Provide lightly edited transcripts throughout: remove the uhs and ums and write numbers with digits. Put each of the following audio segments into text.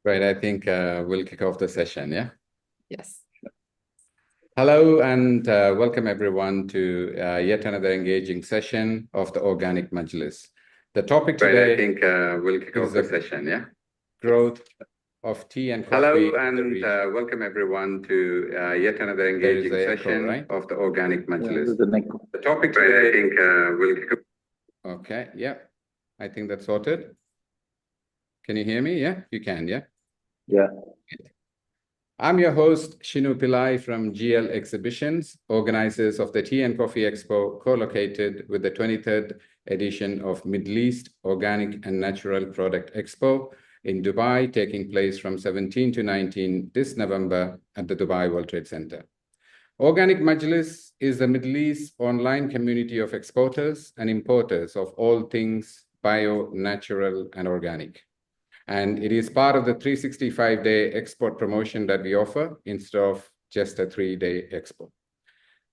Right, I think we'll kick off the session, yeah? Yes. Hello and welcome everyone to yet another engaging session of the Organic Majlis. The topic today, I think we'll kick off the session, yeah? Growth of tea and coffee. Hello and welcome everyone to yet another engaging session of the Organic Majlis. The topic today, I think we'll kick off. Okay, yeah, I think that's sorted. Can you hear me? Yeah, you can, yeah? Yeah. I'm your host, Shinu Pillai from GL Exhibitions, organizers of the Tea and Coffee Expo, co-located with the 23rd edition of Middle East Organic and Natural Product Expo in Dubai, taking place from 17 to 19 this November at the Dubai World Trade Center. Organic Majlis is the Middle East online community of exporters and importers of all things bio, natural, and organic. And it is part of the 365-day export promotion that we offer instead of just a 3-day expo.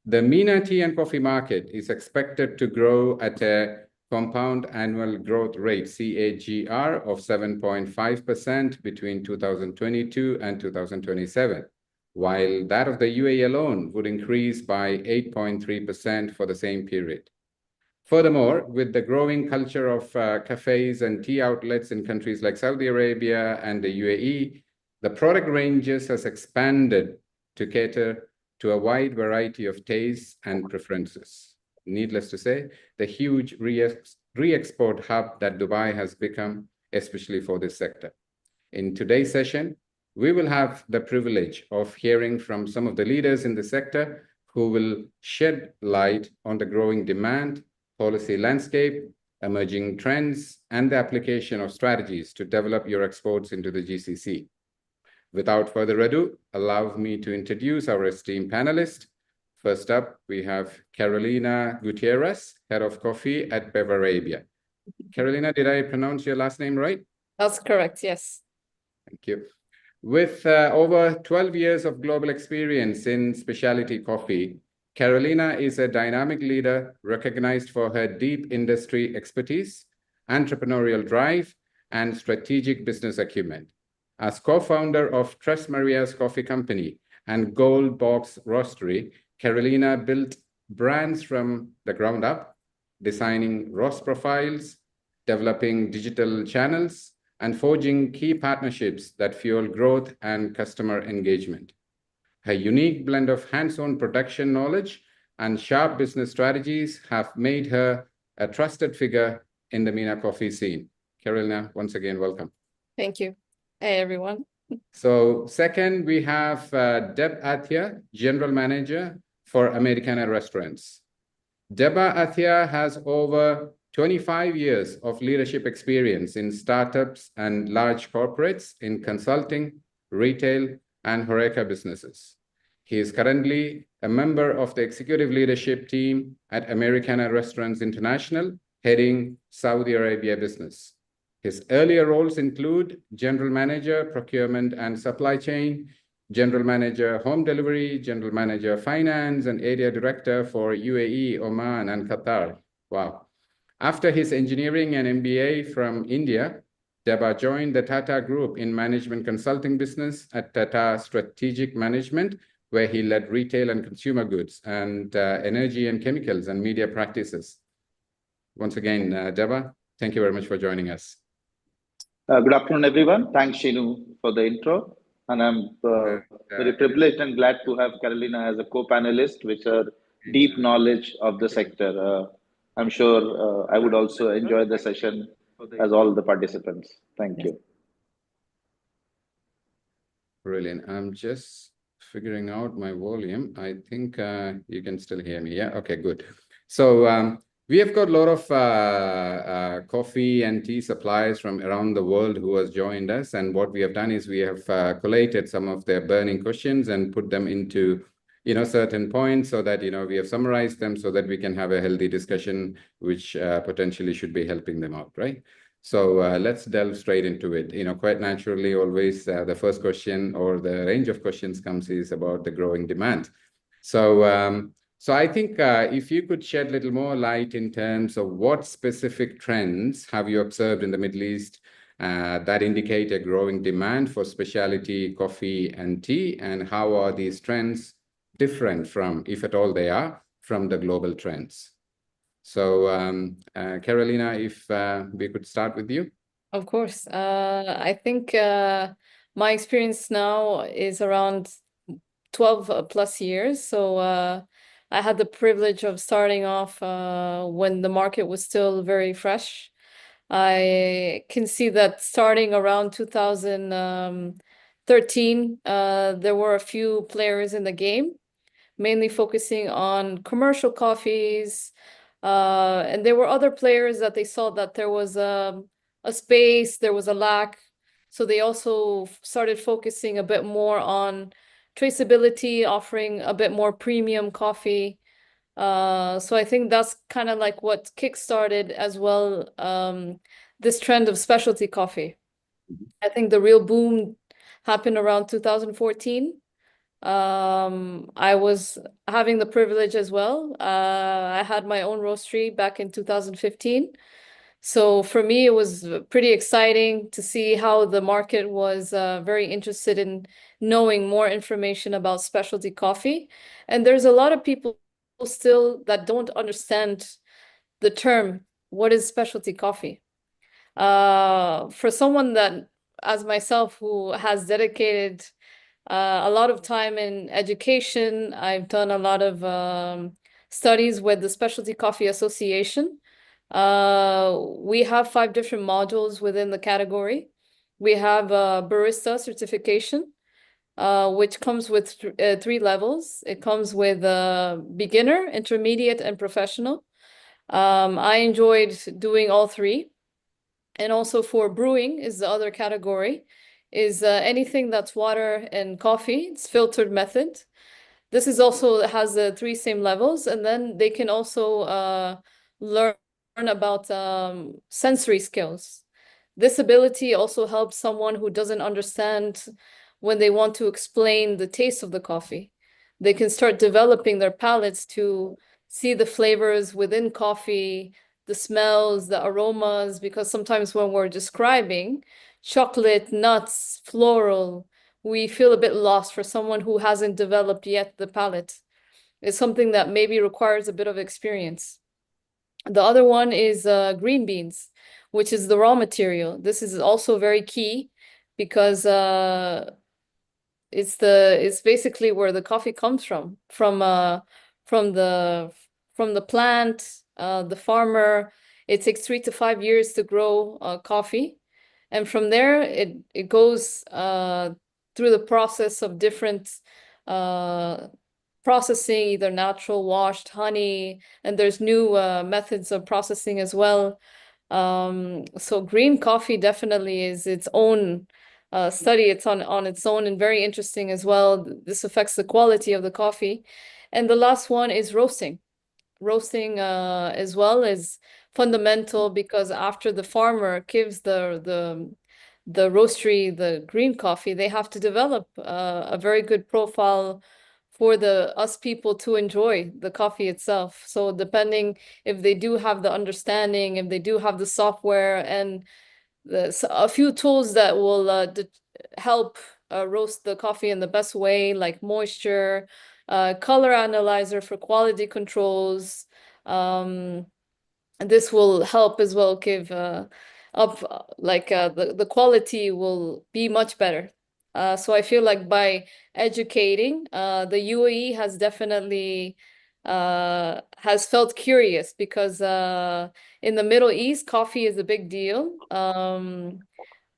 The MENA tea and coffee market is expected to grow at a compound annual growth rate, CAGR, of 7.5% between 2022 and 2027, while that of the UAE alone would increase by 8.3% for the same period. Furthermore, with the growing culture of cafes and tea outlets in countries like Saudi Arabia and the UAE, the product ranges has expanded to cater to a wide variety of tastes and preferences. Needless to say, the huge re-export hub that Dubai has become, especially for this sector. In today's session, we will have the privilege of hearing from some of the leaders in the sector who will shed light on the growing demand, policy landscape, emerging trends, and the application of strategies to develop your exports into the GCC. Without further ado, allow me to introduce our esteemed panelists. First up, we have Carolina Gutierrez, Head of Coffee at Bevarabia. Carolina, did I pronounce your last name right? That's correct, yes. Thank you. With over 12 years of global experience in specialty coffee, Carolina is a dynamic leader recognized for her deep industry expertise, entrepreneurial drive, and strategic business acumen. As co-founder of Tres Marias Coffee Company and Gold Box Roastery, Carolina built brands from the ground up, designing roast profiles, developing digital channels, and forging key partnerships that fuel growth and customer engagement. Her unique blend of hands-on production knowledge and sharp business strategies have made her a trusted figure in the MENA coffee scene. Carolina, once again, welcome. Thank you. Hey, everyone. So second, we have Adhya, General Manager for Americana Restaurants. Deba Adhya has over 25 years of leadership experience in startups and large corporates in consulting, retail, and HoReCa businesses. He is currently a member of the executive leadership team at Americana Restaurants International, heading Saudi Arabia business. His earlier roles include General Manager, Procurement and Supply Chain, General Manager, Home Delivery, General Manager, Finance, and Area Director for UAE, Oman, and Qatar. Wow. After his engineering and MBA from India, Deba joined the Tata Group in management consulting business at Tata Strategic Management, where he led retail and consumer goods and energy and chemicals and media practices. Once again, Deba, thank you very much for joining us. Good afternoon, everyone. Thanks, Shinu, for the intro. And I'm very privileged and glad to have Carolina as a co-panelist with her deep knowledge of the sector. I'm sure I would also enjoy the session as all the participants. Thank you. Brilliant. I'm just figuring out my volume. I think you can still hear me. Yeah, okay, good. So we have got a lot of coffee and tea suppliers from around the world who has joined us. And what we have done is we have collated some of their burning questions and put them into certain points so that, we have summarized them so that we can have a healthy discussion, which potentially should be helping them out, right? So let's delve straight into it. Quite naturally, always the first question or the range of questions comes is about the growing demand. So I think if you could shed a little more light in terms of what specific trends have you observed in the Middle East that indicate a growing demand for specialty coffee and tea, and how are these trends different from, if at all they are, from the global trends? So, Carolina, if we could start with you. Of course. I think my experience now is around 12 plus years. So I had the privilege of starting off when the market was still very fresh. I can see that starting around 2013, there were a few players in the game, mainly focusing on commercial coffees. And there were other players that they saw that there was a space, there was a lack. So they also started focusing a bit more on traceability, offering a bit more premium coffee. So I think that's kind of like what kickstarted as well this trend of specialty coffee. I think the real boom happened around 2014. I was having the privilege as well. I had my own roastery back in 2015. So for me, it was pretty exciting to see how the market was very interested in knowing more information about specialty coffee. And there's a lot of people still that don't understand the term, what is specialty coffee? For someone that, as myself, who has dedicated a lot of time in education, I've done a lot of studies with the Specialty Coffee Association. We have 5 different modules within the category. We have a barista certification, which comes with 3 levels. It comes with beginner, intermediate, and professional. I enjoyed doing all 3. And also for brewing is the other category, is anything that's water and coffee. It's filtered method. This is also has the 3 same levels, and then they can also learn about sensory skills. This ability also helps someone who doesn't understand when they want to explain the taste of the coffee. They can start developing their palates to see the flavors within coffee, the smells, the aromas, because sometimes when we're describing chocolate, nuts, floral, we feel a bit lost for someone who hasn't developed yet the palate. It's something that maybe requires a bit of experience. The other one is green beans, which is the raw material. This is also very key because it's basically where the coffee comes from the plant, the farmer. It takes 3 to 5 years to grow coffee, and from there it goes through the process of different processing, either natural, washed, honey, and there's new methods of processing as well. So green coffee definitely is its own study. It's on its own and very interesting as well. This affects the quality of the coffee. And the last one is roasting. Roasting as well is fundamental because after the farmer gives the roastery the green coffee, they have to develop a very good profile for us people to enjoy the coffee itself. So depending if they do have the understanding, if they do have the software and a few tools that will help roast the coffee in the best way, like moisture, color analyzer for quality controls. This will help as well give the quality will be much better. So I feel like by educating, the UAE has definitely has felt curious because in the Middle East, coffee is a big deal. I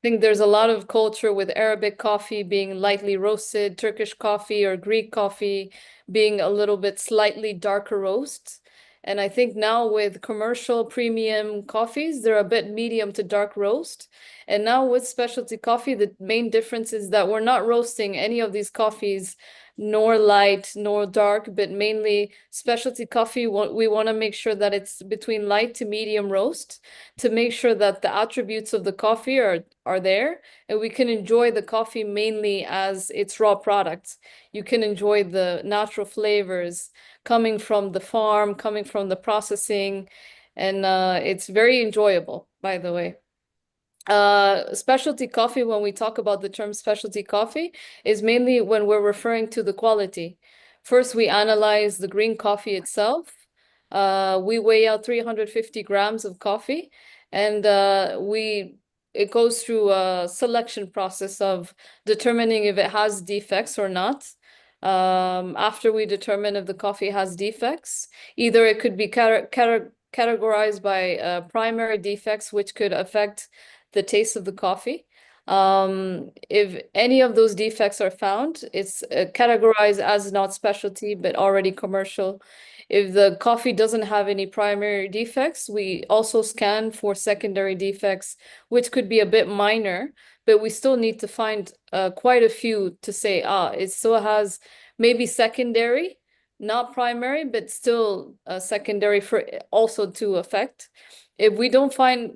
think there's a lot of culture with Arabic coffee being lightly roasted, Turkish coffee or Greek coffee being a little bit slightly darker roast. And I think now with commercial premium coffees, they're a bit medium to dark roast. And now with specialty coffee, the main difference is that we're not roasting any of these coffees, nor light, nor dark, but mainly specialty coffee. We want to make sure that it's between light to medium roast to make sure that the attributes of the coffee are there and we can enjoy the coffee mainly as its raw products. You can enjoy the natural flavors coming from the farm, coming from the processing, and it's very enjoyable, by the way. Specialty coffee, when we talk about the term specialty coffee, is mainly when we're referring to the quality. First, we analyze the green coffee itself. We weigh out 350 grams of coffee, and it goes through a selection process of determining if it has defects or not. After we determine if the coffee has defects, either it could be categorized by primary defects, which could affect the taste of the coffee. If any of those defects are found, it's categorized as not specialty, but already commercial. If the coffee doesn't have any primary defects, we also scan for secondary defects, which could be a bit minor, but we still need to find quite a few to say, it still has maybe secondary, not primary, but still secondary for also to affect. If we don't find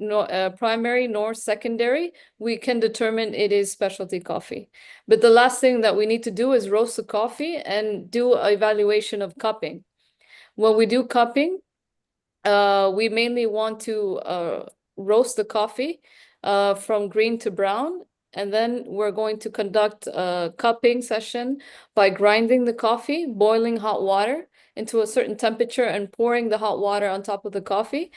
primary nor secondary, we can determine it is specialty coffee. But the last thing that we need to do is roast the coffee and do an evaluation of cupping. When we do cupping, we mainly want to roast the coffee from green to brown. And then we're going to conduct a cupping session by grinding the coffee, boiling hot water into a certain temperature and pouring the hot water on top of the coffee.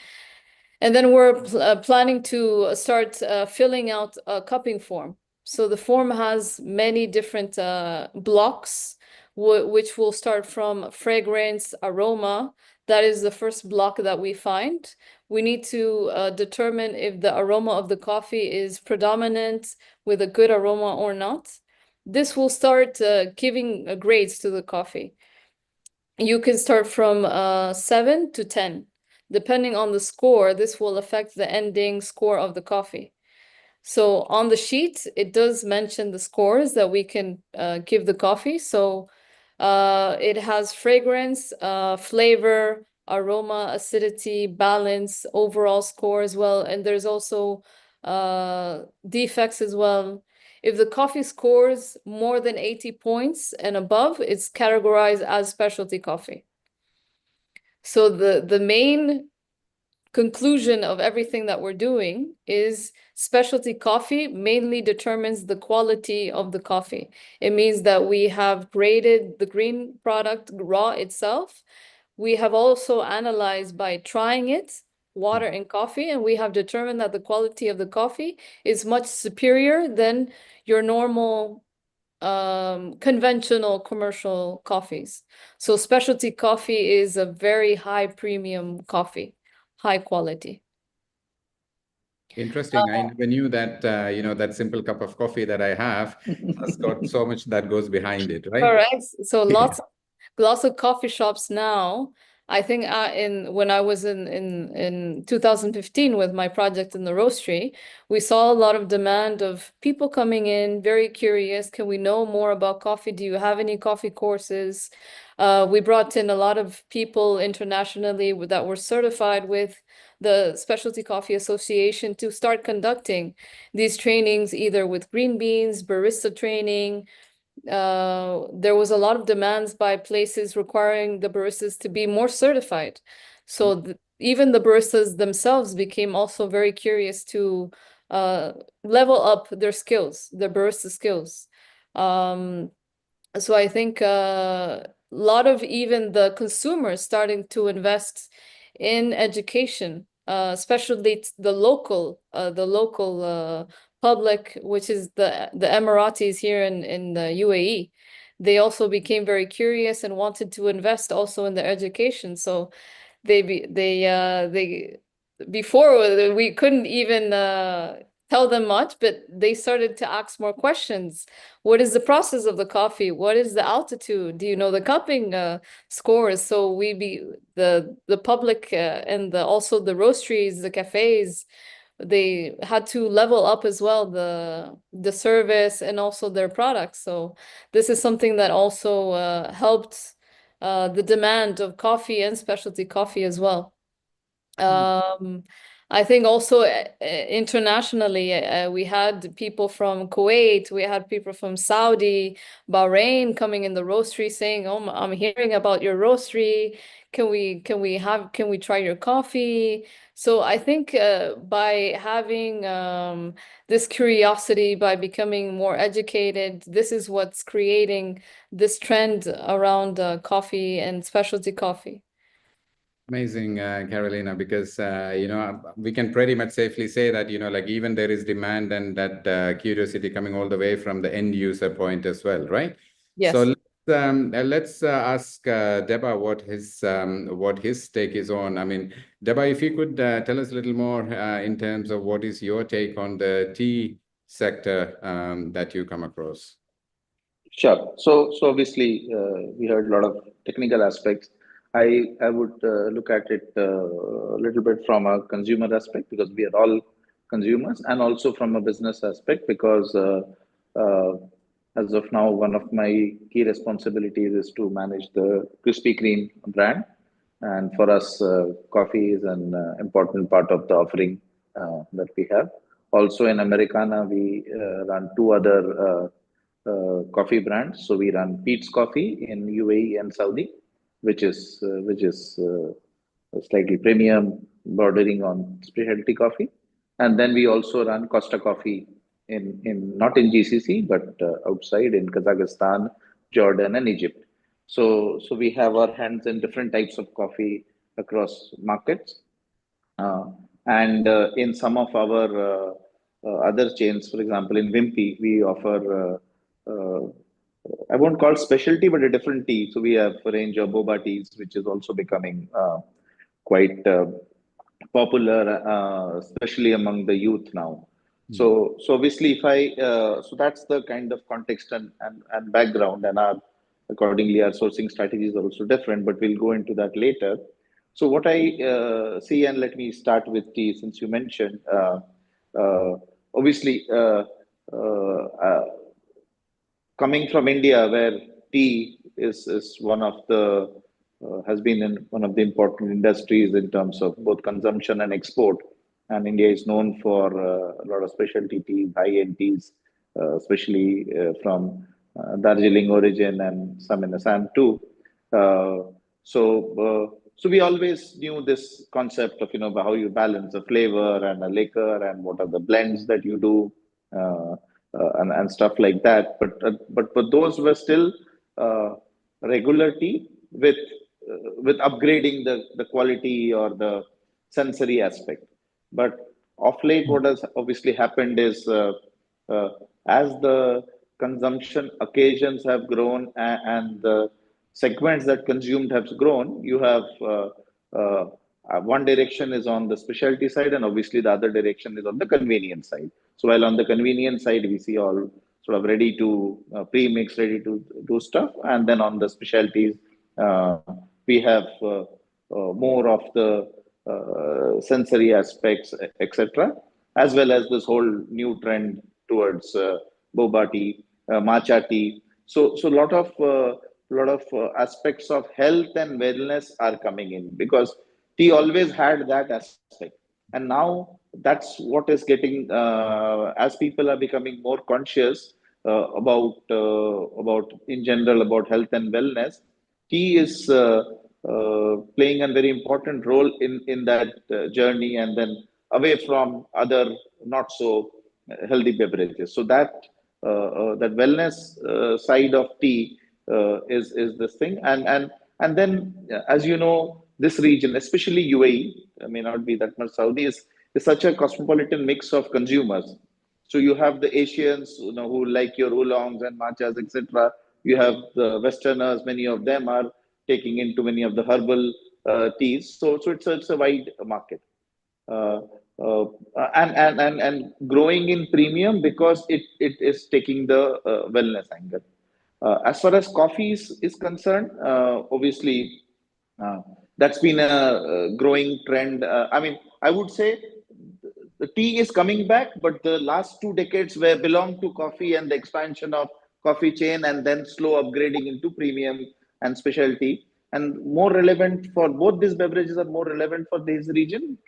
And then we're planning to start filling out a cupping form. So the form has many different blocks, which will start from fragrance, aroma. That is the first block that we find. We need to determine if the aroma of the coffee is predominant with a good aroma or not. This will start giving grades to the coffee. You can start from 7 to 10. Depending on the score, this will affect the ending score of the coffee. So on the sheet, it does mention the scores that we can give the coffee. So it has fragrance, flavor, aroma, acidity, balance, overall score as well. And there's also defects as well. If the coffee scores more than 80 points and above, it's categorized as specialty coffee. So the main conclusion of everything that we're doing is specialty coffee mainly determines the quality of the coffee. It means that we have graded the green product raw itself. We have also analyzed by trying it, water and coffee, and we have determined that the quality of the coffee is much superior than your normal conventional commercial coffees. So specialty coffee is a very high premium coffee, high quality. Interesting. I never knew that, that simple cup of coffee that I have has got so much that goes behind it, right? Correct. So lots of coffee shops now. I think when I was in 2015 with my project in the roastery, we saw a lot of demand of people coming in, very curious. Can we know more about coffee? Do you have any coffee courses? We brought in a lot of people internationally that were certified with the Specialty Coffee Association to start conducting these trainings, either with green beans, barista training. There was a lot of demands by places requiring the baristas to be more certified. So even the baristas themselves became also very curious to level up their skills, their barista skills. So I think a lot of even the consumers starting to invest in education, especially the local public, which is the Emiratis here in the UAE. They also became very curious and wanted to invest also in their education. So before we couldn't even tell them much, but they started to ask more questions. What is the process of the coffee? What is the altitude? Do you know the cupping scores? So the public and also the roasteries, the cafes, they had to level up as well the service and also their products. So this is something that also helped the demand of coffee and specialty coffee as well. I think also internationally, we had people from Kuwait, we had people from Saudi, Bahrain coming in the roastery saying, "Oh, I'm hearing about your roastery. Can we try your coffee?" So I think by having this curiosity, by becoming more educated, this is what's creating this trend around coffee and specialty coffee. Amazing, Carolina, because, we can pretty much safely say that, like even there is demand and that curiosity coming all the way from the end user point as well, right? Yes. So let's ask Deba what his take is on. I mean, Deba, if you could tell us a little more in terms of what is your take on the tea sector that you come across. Sure. So obviously, we heard a lot of technical aspects. I would look at it a little bit from a consumer aspect, because we are all consumers, and also from a business aspect, because as of now, one of my key responsibilities is to manage the Krispy Kreme brand. And for us, coffee is an important part of the offering that we have. Also in Americana, we run two other coffee brands. So we run Peet's Coffee in UAE and Saudi, which is slightly premium, bordering on specialty coffee. And then we also run Costa Coffee in not in GCC, but outside in Kazakhstan, Jordan, and Egypt. So we have our hands in different types of coffee across markets. And in some of our other chains, for example, in Wimpy, we offer, I won't call specialty, but a different tea. So we have a range of boba teas, which is also becoming quite popular, especially among the youth now. So obviously, so that's the kind of context and background, and accordingly, our sourcing strategies are also different, but we'll go into that later. So what I see, and let me start with tea, since you mentioned, obviously, coming from India, where tea is one of the has been in one of the important industries in terms of both consumption and export. And India is known for a lot of specialty teas, high-end teas, especially from Darjeeling origin and some in Assam too. So we always knew this concept of, how you balance a flavor and a liquor and what are the blends that you do and stuff like that. But those were still regular tea with upgrading the quality or the sensory aspect. But of late, what has obviously happened is as the consumption occasions have grown and the segments that consumed have grown, you have one direction is on the specialty side, and obviously the other direction is on the convenience side. So while on the convenience side, we see all sort of ready to pre-mix, ready to do stuff, and then on the specialties, we have more of the sensory aspects, etc., as well as this whole new trend towards boba tea, matcha tea. So a lot of aspects of health and wellness are coming in, because tea always had that aspect, and now that's what is getting as people are becoming more conscious about in general about health and wellness. Tea is playing a very important role in that journey, and then away from other not so healthy beverages. So that that wellness side of tea is this thing, and then as you know, this region, especially UAE, may not be that much Saudi, is such a cosmopolitan mix of consumers. So you have the Asians, who like your oolongs and matchas, etc. You have the Westerners; many of them are taking into many of the herbal teas. So it's a wide market, and growing in premium because it is taking the wellness angle. As far as coffee is concerned, obviously that's been a growing trend. I mean, I would say the tea is coming back, but the last 2 decades were belong to coffee and the expansion of coffee chain, and then slow upgrading into premium and specialty. And more relevant for both these beverages are more relevant for this region,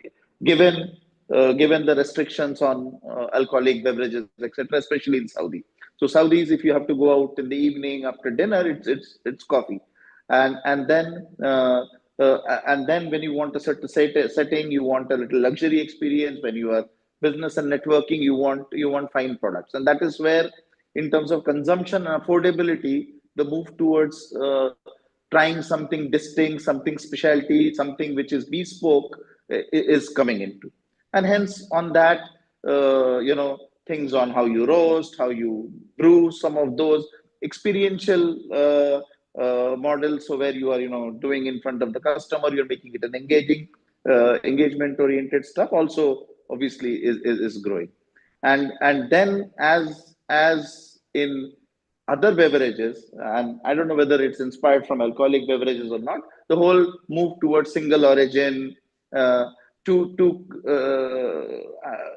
given given the restrictions on alcoholic beverages, etc., especially in Saudi. So Saudis, if you have to go out in the evening after dinner, it's coffee, and then when you want a certain setting, you want a little luxury experience. When you are business and networking, you want fine products, and that is where, in terms of consumption and affordability, the move towards trying something distinct, something specialty, something which is bespoke is coming into. And hence on that, things on how you roast, how you brew, some of those experiential models. So where you are, doing in front of the customer, you're making it an engagement oriented stuff also obviously is growing. And then as in other beverages, and I don't know whether it's inspired from alcoholic beverages or not, the whole move towards single origin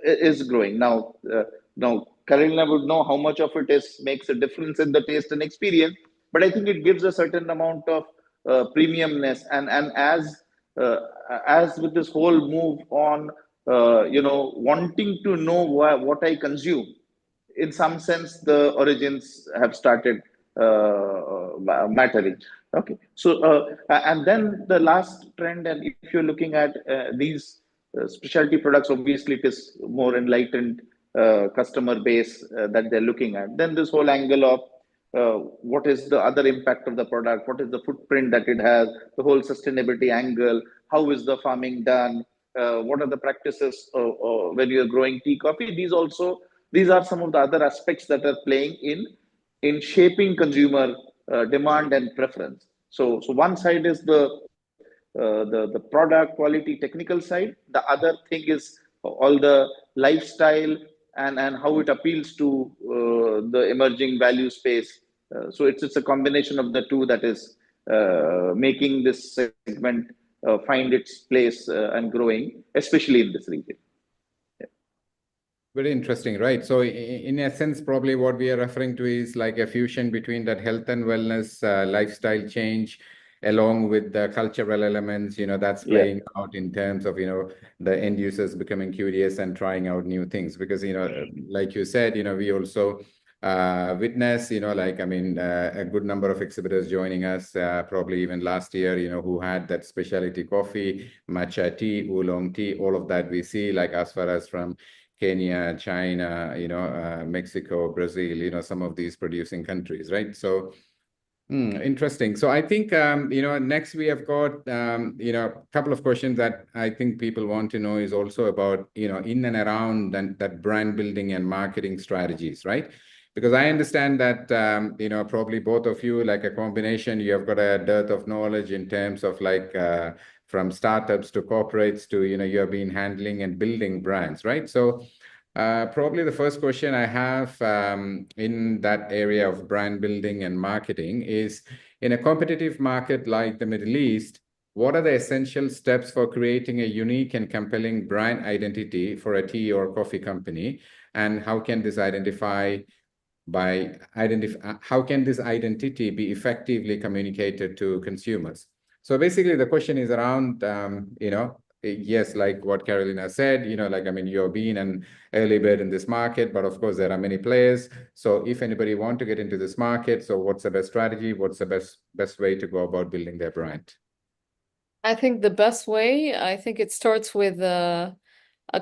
is growing now. Now Carolina would know how much of it makes a difference in the taste and experience, but I think it gives a certain amount of premiumness, and as with this whole move on wanting to know what I consume, in some sense the origins have started mattering. Okay, so and then the last trend, and if you're looking at these specialty products, obviously it is more enlightened customer base that they're looking at. Then this whole angle of what is the other impact of the product, what is the footprint that it has, the whole sustainability angle, how is the farming done, what are the practices when you're growing tea, coffee. These are some of the other aspects that are playing in shaping consumer demand and preference. So one side is the product quality technical side. The other thing is all the lifestyle and how it appeals to the emerging value space. So it's a combination of the two that is making this segment find its place and growing, especially in this region. Very interesting, right? So in essence, probably what we are referring to is like a fusion between that health and wellness, lifestyle change, along with the cultural elements, that's playing out in terms of, the end users becoming curious and trying out new things. Because, like you said, we also witness, a good number of exhibitors joining us, probably even last year, who had that specialty coffee, matcha tea, oolong tea, all of that we see, like as far as from Kenya, China, Mexico, Brazil, some of these producing countries, right? So interesting. So I think, next we have got, a couple of questions that I think people want to know is also about, in and around that brand building and marketing strategies, right? Because I understand that, probably both of you, like a combination, you have got a dearth of knowledge in terms of like, from startups to corporates to, you have been handling and building brands, right? So probably the first question I have in that area of brand building and marketing is, in a competitive market like the Middle East, what are the essential steps for creating a unique and compelling brand identity for a tea or coffee company? And how can this how can this identity be effectively communicated to consumers? So basically the question is around, yes, like what Carolina said, you've been an early bird in this market, but of course there are many players. So if anybody want to get into this market, so what's the best strategy? What's the best way to go about building their brand? I think the best way, it starts with a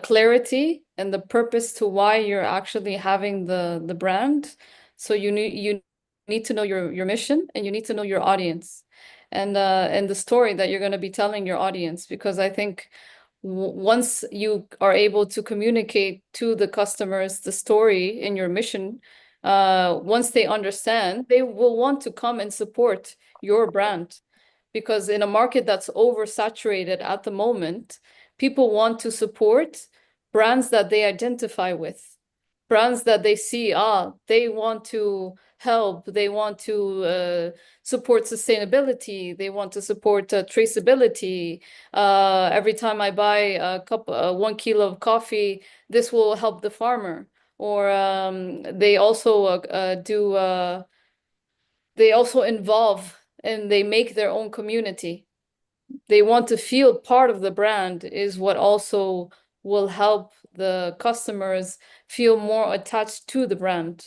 clarity and the purpose to why you're actually having the brand. So you need to know your mission, and you need to know your audience, and the story that you're going to be telling your audience. Because I think once you are able to communicate to the customers the story in your mission, once they understand, they will want to come and support your brand. Because in a market that's oversaturated at the moment, people want to support brands that they identify with, brands that they see, they want to help, they want to support sustainability, they want to support traceability. Every time I buy a 1 kilo of coffee, this will help the farmer. Or they also involve and they make their own community. They want to feel part of the brand, is what also will help the customers feel more attached to the brand.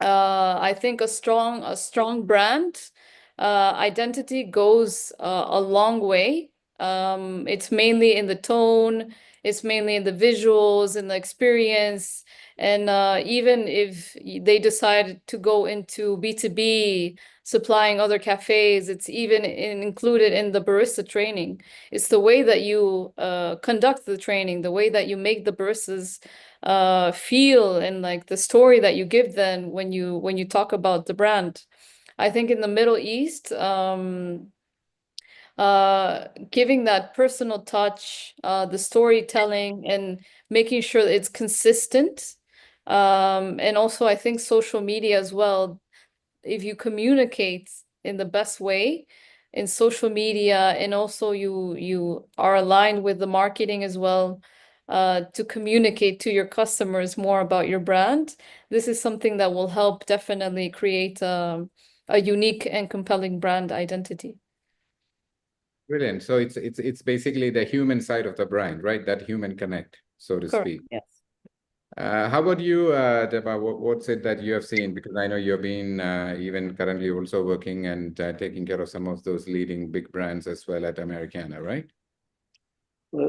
I think a strong brand identity goes a long way. It's mainly in the tone, it's mainly in the visuals and the experience. And even if they decide to go into B2B, supplying other cafes, it's even included in the barista training. It's the way that you conduct the training, the way that you make the baristas feel, and like the story that you give them when you talk about the brand. I think in the Middle East, giving that personal touch, the storytelling, and making sure that it's consistent. And also, I think social media as well, if you communicate in the best way in social media, and also you are aligned with the marketing as well, to communicate to your customers more about your brand, this is something that will help definitely create a unique and compelling brand identity. Brilliant. So it's basically the human side of the brand, right? That human connect, so to speak. Yes. How about you, Deba? What's it that you have seen? Because I know you've been even currently also working and taking care of some of those leading big brands as well at Americana, right?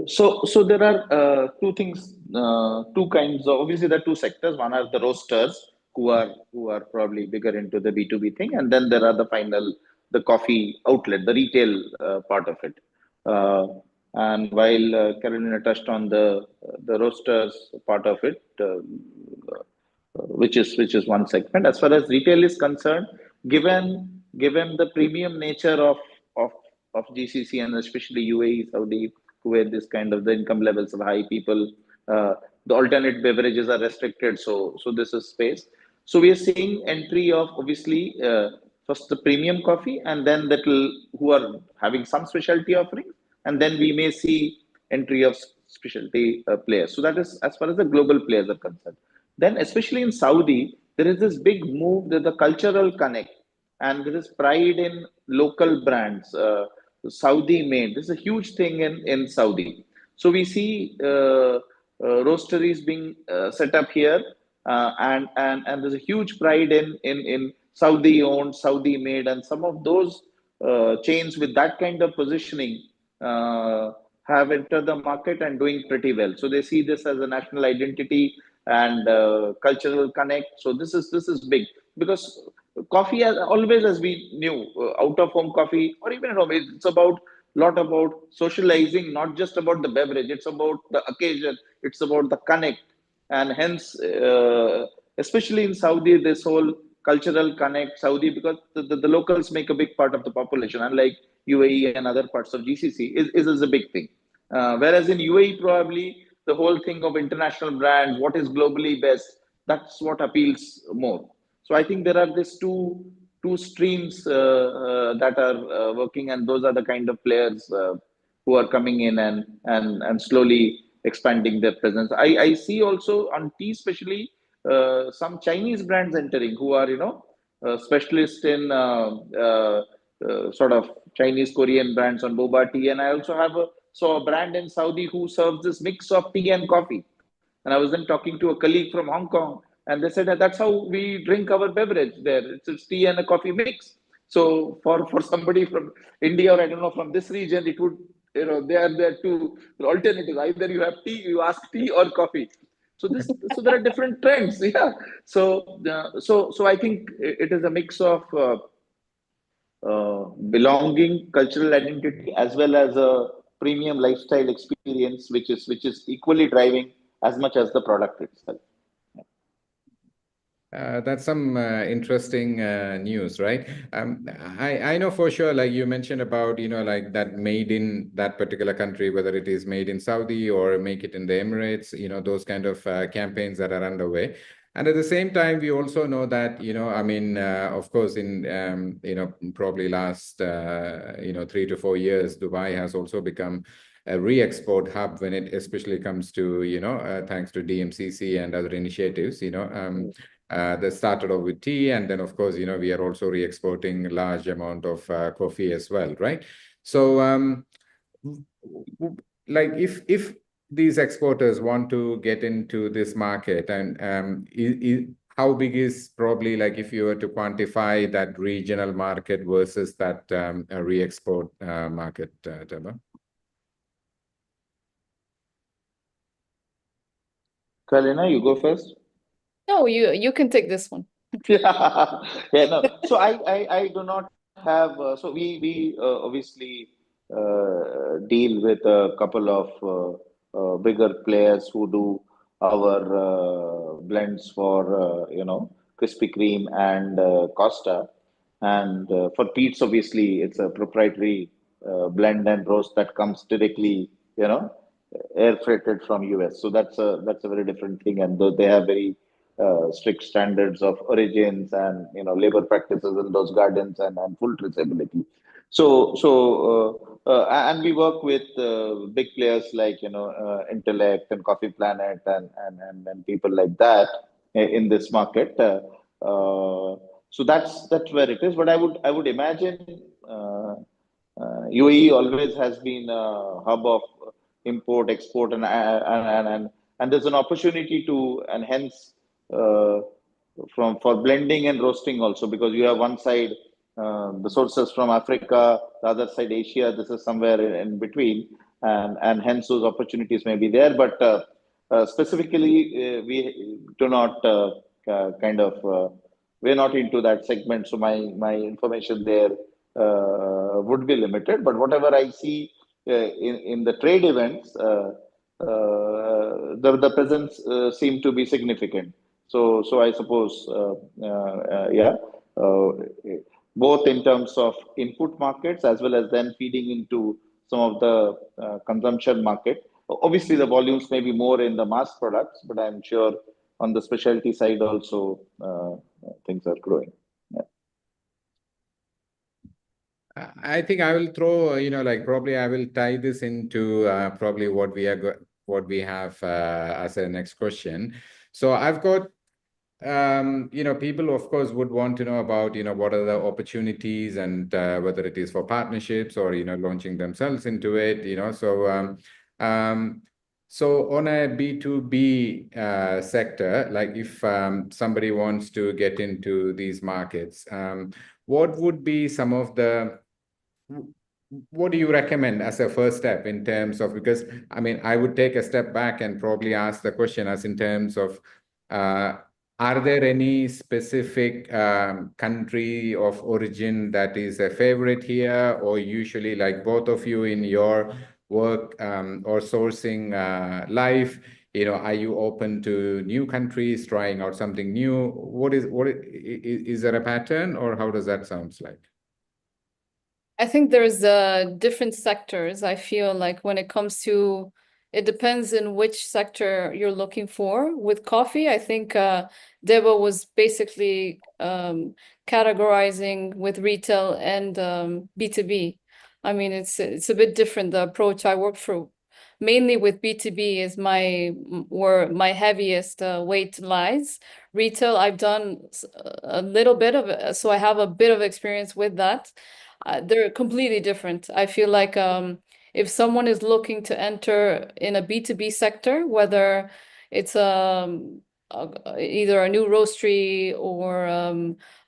So there are two things, two kinds of, obviously there are two sectors. One are the roasters who are probably bigger into the B2B thing, and then there are the coffee outlet, the retail part of it. And while Carolina touched on the roasters part of it, which is one segment. As far as retail is concerned, given the premium nature of GCC, and especially UAE, Saudi, Kuwait, this kind of the income levels are high, people, the alternate beverages are restricted. So this is space. So we are seeing entry of obviously first the premium coffee, and then who are having some specialty offerings, and then we may see entry of specialty players. So that is as far as the global players are concerned. Then, especially in Saudi, there is this big move, the cultural connect, and there is pride in local brands, Saudi made. This is a huge thing in Saudi. So we see roasteries being set up here, and there's a huge pride in Saudi owned, Saudi made, and some of those chains with that kind of positioning have entered the market and doing pretty well. So they see this as a national identity and cultural connect. So this is big, because coffee has always, as we knew, out of home coffee or even at home, it's about lot about socializing, not just about the beverage. It's about the occasion. It's about the connect, and hence, especially in Saudi, this whole cultural connect, Saudi, because the locals make a big part of the population, unlike UAE and other parts of GCC, is a big thing. Whereas in UAE, probably the whole thing of international brands, what is globally best, that's what appeals more. So I think there are these two streams that are working, and those are the kind of players who are coming in and slowly expanding their presence. I see also on tea, especially some Chinese brands entering, who are specialists in sort of Chinese Korean brands on boba tea, and I also saw a brand in Saudi who serves this mix of tea and coffee. And I was then talking to a colleague from Hong Kong, and they said that that's how we drink our beverage there. It's tea and a coffee mix. So for somebody from India, or I don't know, from this region, it would, they are there two alternatives. Either you have tea, you ask tea, or coffee. So there are different trends. Yeah. So I think it is a mix of belonging, cultural identity, as well as a premium lifestyle experience, which is equally driving as much as the product itself. That's some interesting news, right? I know for sure, like you mentioned about, like that made in that particular country, whether it is made in Saudi or make it in the Emirates, those kind of campaigns that are underway. And at the same time, we also know that, I mean, of course, in, probably last, 3 to 4 years, Dubai has also become a re-export hub when it especially comes to, thanks to DMCC and other initiatives, that started off with tea, and then of course we are also re-exporting large amount of coffee as well, right? So like if these exporters want to get into this market, and how big is probably, like, if you were to quantify that regional market versus that re-export market, Deba? Carolina, you go first. No, you can take this one. Yeah, no. So I do not have. So we obviously deal with a couple of bigger players who do our blends for Krispy Kreme and Costa, and for Pete's obviously it's a proprietary blend and roast that comes directly air freighted from US. So that's a very different thing, and though they have very strict standards of origins and labor practices in those gardens and full traceability. And we work with big players like Intellect and Coffee Planet and people like that in this market. So that's where it is. But I would imagine UAE always has been a hub of import, export, and there's an opportunity to enhance for blending and roasting also, because you have one side the sources from Africa, the other side Asia. This is somewhere in between, and hence those opportunities may be there. But specifically, we do not we're not into that segment, so my information there would be limited. But whatever I see in the trade events, the presence seem to be significant. So I suppose, both in terms of input markets as well as then feeding into some of the consumption market. Obviously, the volumes may be more in the mass products, but I'm sure on the specialty side also things are growing. Yeah. I think I will throw, probably I will tie this into probably what we have as a next question. So I've got, people, of course, would want to know about, what are the opportunities and whether it is for partnerships or, launching themselves into it, So on a B2B sector, like if somebody wants to get into these markets, what would be some of what do you recommend as a first step in terms of, because I would take a step back and probably ask the question as in terms of, are there any specific country of origin that is a favorite here, or usually, like both of you in your work or sourcing life, are you open to new countries, trying out something new? Is there a pattern, or how does that sound like? I think there's different sectors. I feel like when it comes to, it depends in which sector you're looking for. With coffee, I think Deba was basically categorizing with retail and B2B. It's a bit different, the approach I work for. Mainly with B2B is where my heaviest weight lies. Retail, I've done a little bit of it, so I have a bit of experience with that. They're completely different. I feel like if someone is looking to enter in a B2B sector, whether it's either a new roastery or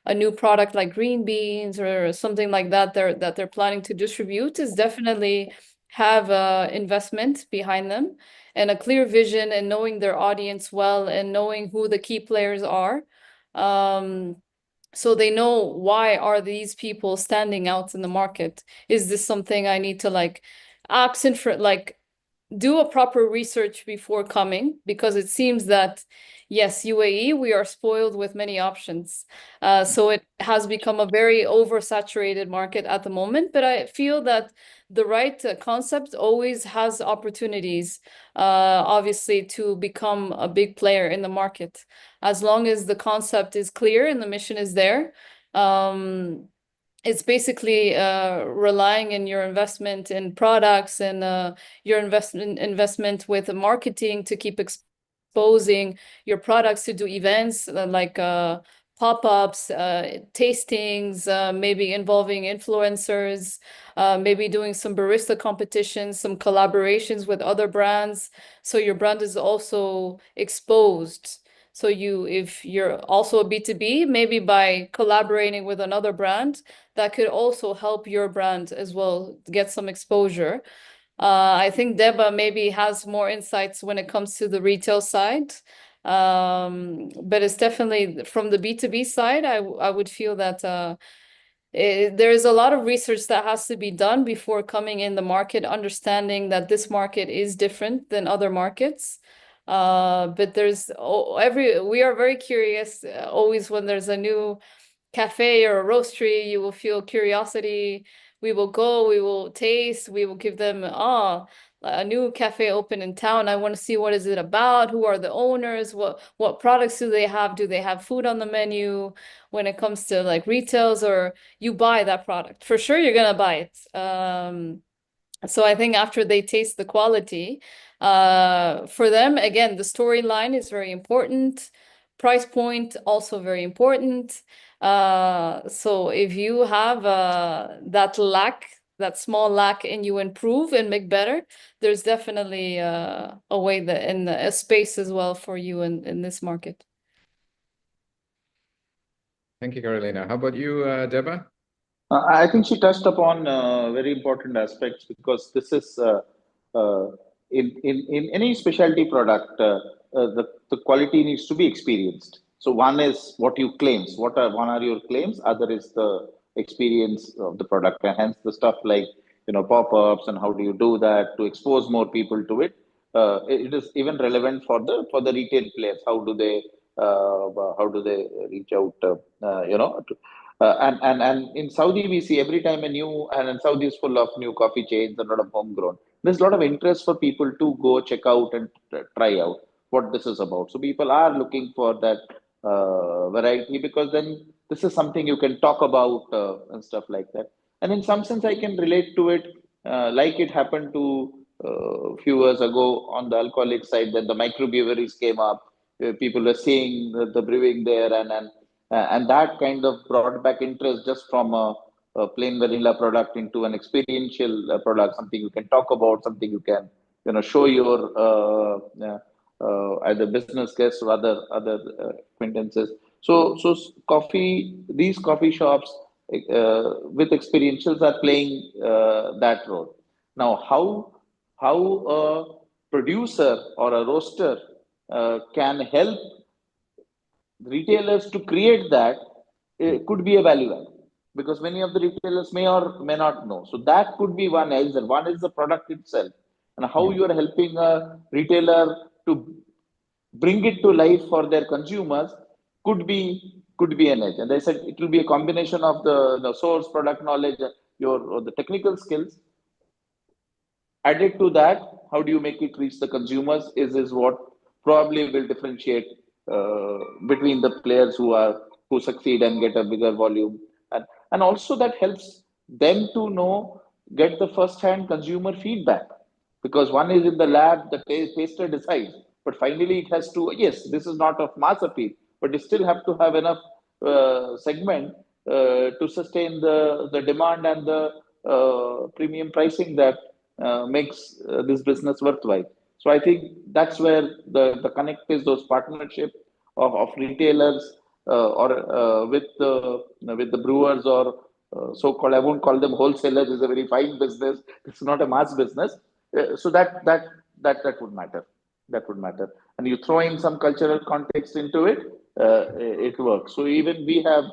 a new product like green beans or something like that they're planning to distribute, is definitely have investment behind them and a clear vision and knowing their audience well and knowing who the key players are. So they know, why are these people standing out in the market? Is this something I need to do a proper research before coming? Because it seems that, yes, UAE, we are spoiled with many options. So it has become a very oversaturated market at the moment. But I feel that the right concept always has opportunities, obviously, to become a big player in the market. As long as the concept is clear and the mission is there. It's basically relying in your investment in products and your investment with the marketing to keep exposing your products, to do events like pop-ups, tastings, maybe involving influencers, maybe doing some barista competitions, some collaborations with other brands. So your brand is also exposed. So if you're also a B2B, maybe by collaborating with another brand, that could also help your brand as well get some exposure. I think Deba maybe has more insights when it comes to the retail side. But it's definitely from the B2B side, I would feel that there is a lot of research that has to be done before coming in the market, understanding that this market is different than other markets. But we are very curious always when there's a new cafe or a roastery, you will feel curiosity. We will go, we will taste, we will give them, a new cafe open in town. I want to see what is it about, who are the owners, what products do they have? Do they have food on the menu when it comes to like retails, or you buy that product? For sure, you're gonna buy it. So I think after they taste the quality, for them, again, the storyline is very important. Price point also very important. So if you have that small lack, and you improve and make better, there's definitely a way that in a space as well for you in this market. Thank you, Carolina. How about you, Deba? I think she touched upon very important aspects, because this is in any specialty product, the quality needs to be experienced. So one is what you claims, one are your claims, other is the experience of the product, and hence the stuff like pop-ups and how do you do that to expose more people to it. It is even relevant for the retail players. How do they reach out? And in Saudi, we see every time and Saudi is full of new coffee chains and a lot of homegrown. There's a lot of interest for people to go check out and try out what this is about. So people are looking for that variety, because then this is something you can talk about and stuff like that. And in some sense, I can relate to it, like it happened to a few years ago on the alcoholic side, that the microbreweries came up. People were seeing the brewing there, and that kind of brought back interest just from a plain vanilla product into an experiential product, something you can talk about, something you can show your either business guests or other acquaintances. So these coffee shops with experientials are playing that role. Now, how a producer or a roaster can help retailers to create that, it could be a value add, because many of the retailers may or may not know. So that could be one answer. One is the product itself, and how you are helping a retailer to bring it to life for their consumers could be an edge. And I said it will be a combination of the source product knowledge, or the technical skills. Added to that, how do you make it reach the consumers is what probably will differentiate between the players who succeed and get a bigger volume, and also that helps them to get the first-hand consumer feedback, because one is in the lab, the taster decides, but finally it has to, yes, this is not of mass appeal, but you still have to have enough segment to sustain the demand and the premium pricing that makes this business worthwhile. So I think that's where the connect is, those partnership of retailers or with the brewers, or so-called, I won't call them wholesalers. It's a very fine business. It's not a mass business. So that would matter. That would matter. And you throw in some cultural context into it, it works. So even we have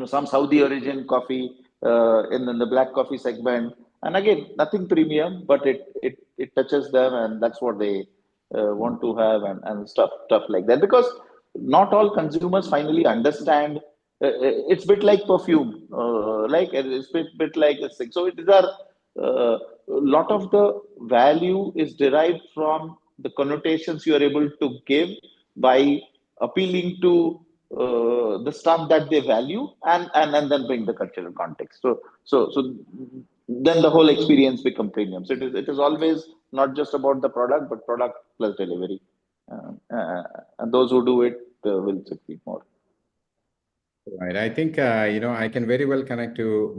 some Saudi origin coffee in the black coffee segment. And again, nothing premium, but it touches them, and that's what they want to have, and stuff like that. Because not all consumers finally understand. It's a bit like perfume, it's a bit like a thing. So a lot of the value is derived from the connotations you are able to give by appealing to the stuff that they value, and then bring the cultural context. So then the whole experience becomes premium. So it is always not just about the product, but product plus delivery. And those who do it will succeed more. Right. I think, I can very well connect to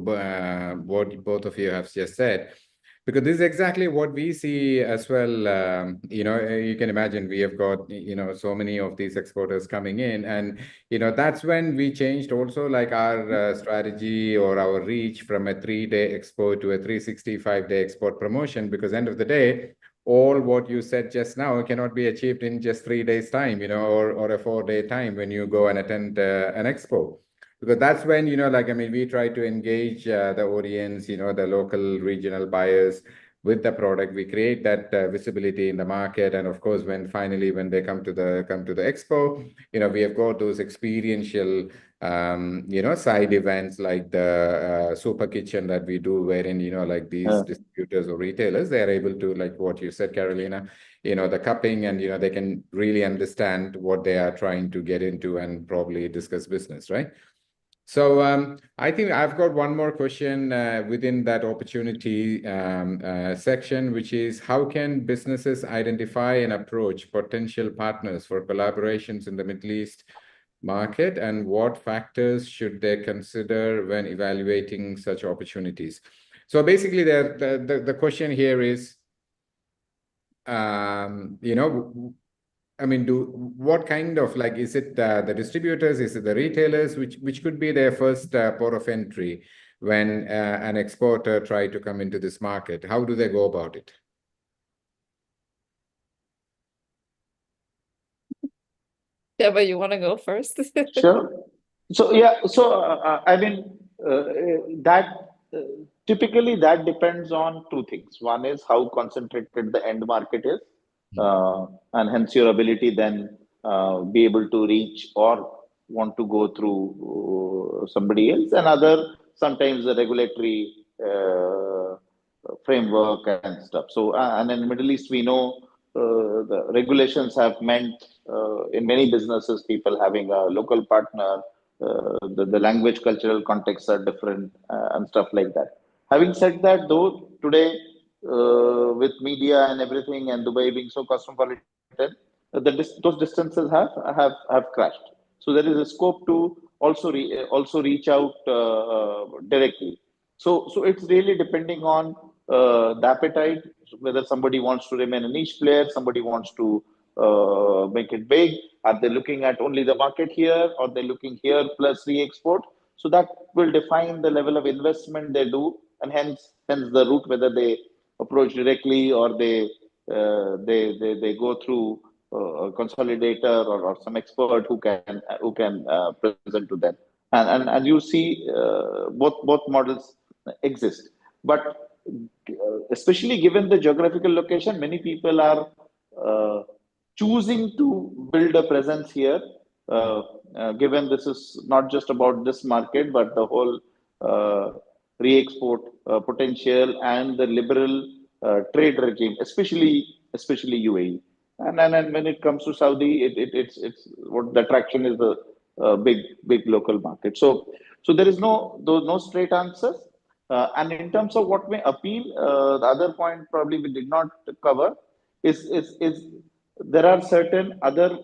what both of you have just said, because this is exactly what we see as well. You can imagine we have got, so many of these exporters coming in, and, that's when we changed also like our strategy or our reach from a 3-day export to a 365-day export promotion, because end of the day, all what you said just now cannot be achieved in just 3 days time, or a 4-day time when you go and attend an expo. Because that's when, we try to engage the audience, the local regional buyers with the product. We create that visibility in the market. And of course, when they come to the expo, we have got those experiential, side events like the super kitchen that we do, wherein, like these distributors or retailers, they are able to, like what you said, Carolina, the cupping, and, they can really understand what they are trying to get into and probably discuss business, right? So I think I've got one more question within that opportunity section, which is how can businesses identify and approach potential partners for collaborations in the Middle East market, and what factors should they consider when evaluating such opportunities? So basically, the question here is, what kind of, like, is it the distributors, is it the retailers, which could be their first port of entry when an exporter try to come into this market? How do they go about it? Deba, you want to go first? Sure. So that typically that depends on two things. One is how concentrated the end market is, and hence your ability then be able to reach or want to go through somebody else. And sometimes the regulatory framework and stuff. So and in the Middle East, we know the regulations have meant in many businesses people having a local partner. The language, cultural contexts are different, and stuff like that. Having said that, though, today with media and everything, and Dubai being so cosmopolitan, those distances have crashed. So there is a scope to also reach out directly. So it's really depending on the appetite, whether somebody wants to remain a niche player, somebody wants to make it big. Are they looking at only the market here, or they're looking here plus re-export? So that will define the level of investment they do, and hence the route, whether they approach directly or they go through a consolidator or some expert who can present to them. And you see both models exist, but especially given the geographical location, many people are choosing to build a presence here, given this is not just about this market, but the whole re-export potential and the liberal trade regime, especially UAE. And when it comes to Saudi, it's what the attraction is, the big local market. So there is no straight answers. And in terms of what may appeal, the other point probably we did not cover is there are certain other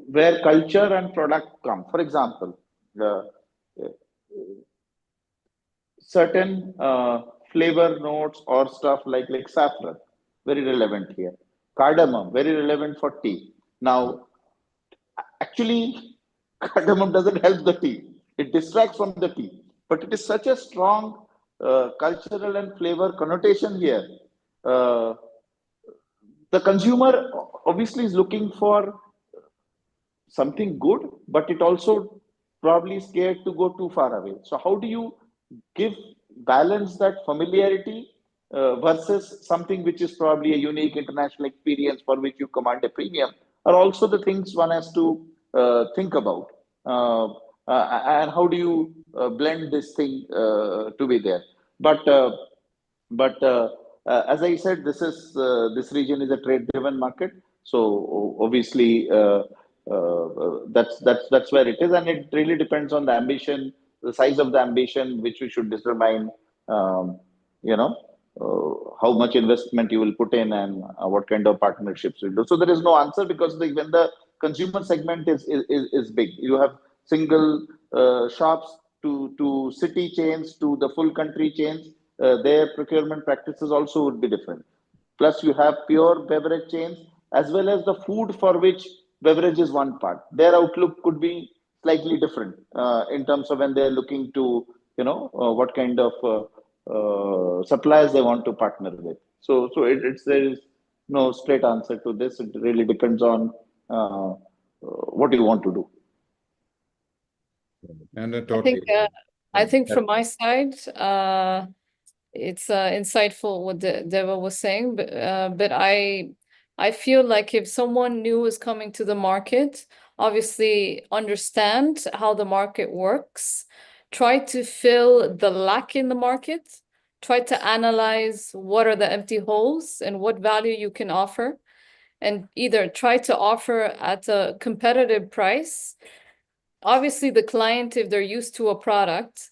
where culture and product come. For example, certain flavor notes or stuff like saffron, very relevant here. Cardamom, very relevant for tea. Now, actually, cardamom doesn't help the tea. It distracts from the tea. But it is such a strong cultural and flavor connotation here. The consumer obviously is looking for something good, but it also probably scared to go too far away. So how do you balance that familiarity versus something which is probably a unique international experience for which you command a premium, are also the things one has to think about. And how do you blend this thing to be there? But as I said, this region is a trade-driven market, so obviously that's where it is, and it really depends on the ambition, the size of the ambition, which we should determine. How much investment you will put in, and what kind of partnerships you do. So there is no answer, because when the consumer segment is big, you have single shops to city chains to the full country chains, their procurement practices also would be different. Plus, you have pure beverage chains as well as the food for which beverage is one part. Their outlook could be slightly different in terms of when they're looking to, what kind of suppliers they want to partner with. So there is no straight answer to this. It really depends on what you want to do. And totally. I think from my side, it's insightful what Deba was saying, but I feel like if someone new is coming to the market, obviously understand how the market works, try to fill the lack in the market, try to analyze what are the empty holes and what value you can offer, and either try to offer at a competitive price. Obviously, the client, if they're used to a product,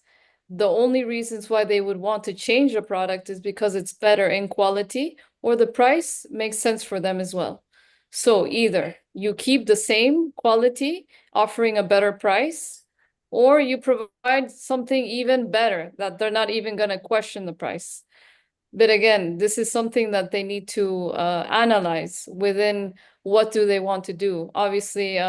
the only reasons why they would want to change a product is because it's better in quality or the price makes sense for them as well. So either you keep the same quality, offering a better price, or you provide something even better that they're not even going to question the price. But again, this is something that they need to analyze within what do they want to do. Obviously,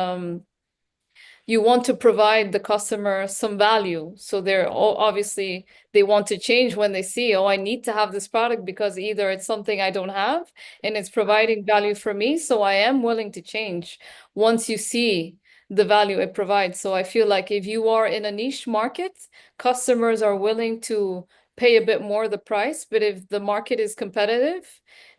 you want to provide the customer some value. So they're obviously, they want to change when they see, oh, I need to have this product because either it's something I don't have and it's providing value for me. So I am willing to change once you see the value it provides. So I feel like if you are in a niche market, customers are willing to pay a bit more the price. But if the market is competitive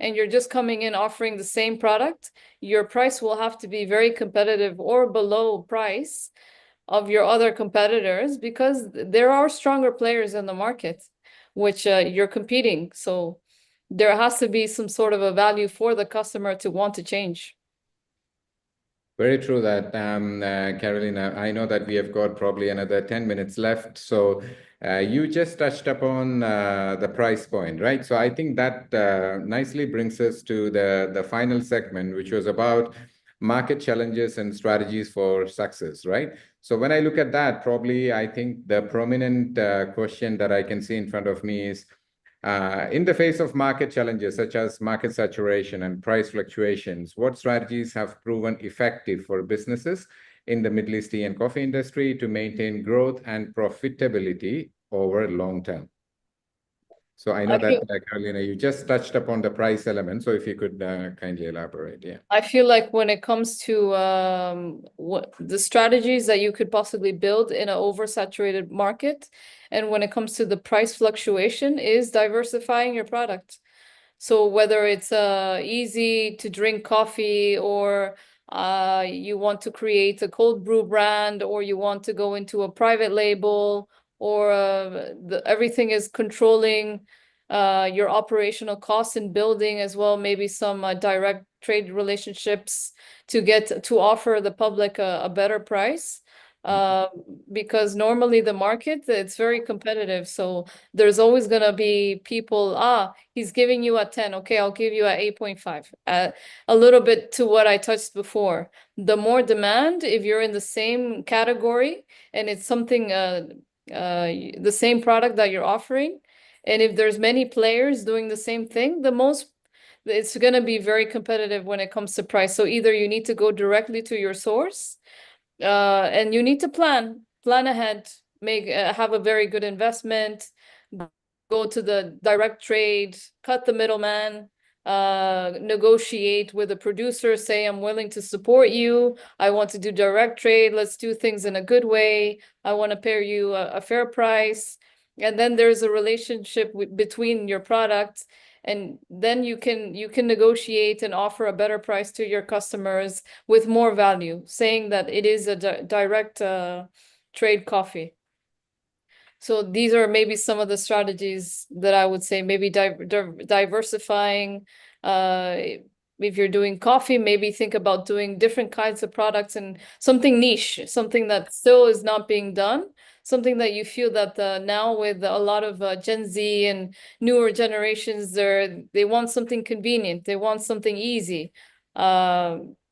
and you're just coming in offering the same product, your price will have to be very competitive or below price of your other competitors because there are stronger players in the market which you're competing. So there has to be some sort of a value for the customer to want to change. Very true that, Carolina. I know that we have got probably another 10 minutes left. So you just touched upon the price point, right? So I think that nicely brings us to the final segment, which was about market challenges and strategies for success, right? So when I look at that, probably I think the prominent question that I can see in front of me is, in the face of market challenges such as market saturation and price fluctuations, what strategies have proven effective for businesses in the Middle East tea and coffee industry to maintain growth and profitability over long term? So I know that, Carolina, you just touched upon the price element. So if you could kindly elaborate, yeah. I feel like when it comes to what the strategies that you could possibly build in an oversaturated market, and when it comes to the price fluctuation, is diversifying your product. So whether it's easy to drink coffee, or you want to create a cold brew brand, or you want to go into a private label, or everything is controlling your operational costs in building as well, maybe some direct trade relationships to offer the public a better price. Because normally the market, it's very competitive. So there's always going to be people, he's giving you a 10. Okay, I'll give you a 8.5. A little bit to what I touched before. The more demand, if you're in the same category and it's something, the same product that you're offering, and if there's many players doing the same thing, it's going to be very competitive when it comes to price. So either you need to go directly to your source, and you need to plan ahead, have a very good investment, go to the direct trade, cut the middleman, negotiate with the producer, say, I'm willing to support you. I want to do direct trade. Let's do things in a good way. I want to pay you a fair price. And then there's a relationship between your products, and then you can negotiate and offer a better price to your customers with more value, saying that it is a direct trade coffee. So these are maybe some of the strategies that I would say, maybe diversifying. If you're doing coffee, maybe think about doing different kinds of products and something niche, something that still is not being done, something that you feel that now with a lot of Gen Z and newer generations, they want something convenient, they want something easy.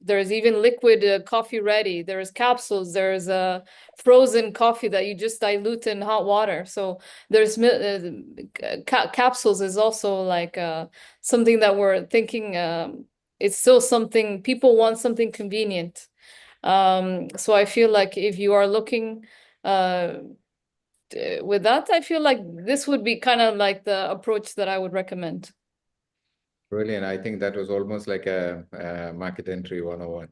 There's even liquid coffee ready. There's capsules. There's a frozen coffee that you just dilute in hot water. So there's capsules is also like something that we're thinking. It's still something people want, something convenient. So I feel like if you are looking with that, I feel like this would be kind of like the approach that I would recommend. Brilliant. I think that was almost like a market entry 101.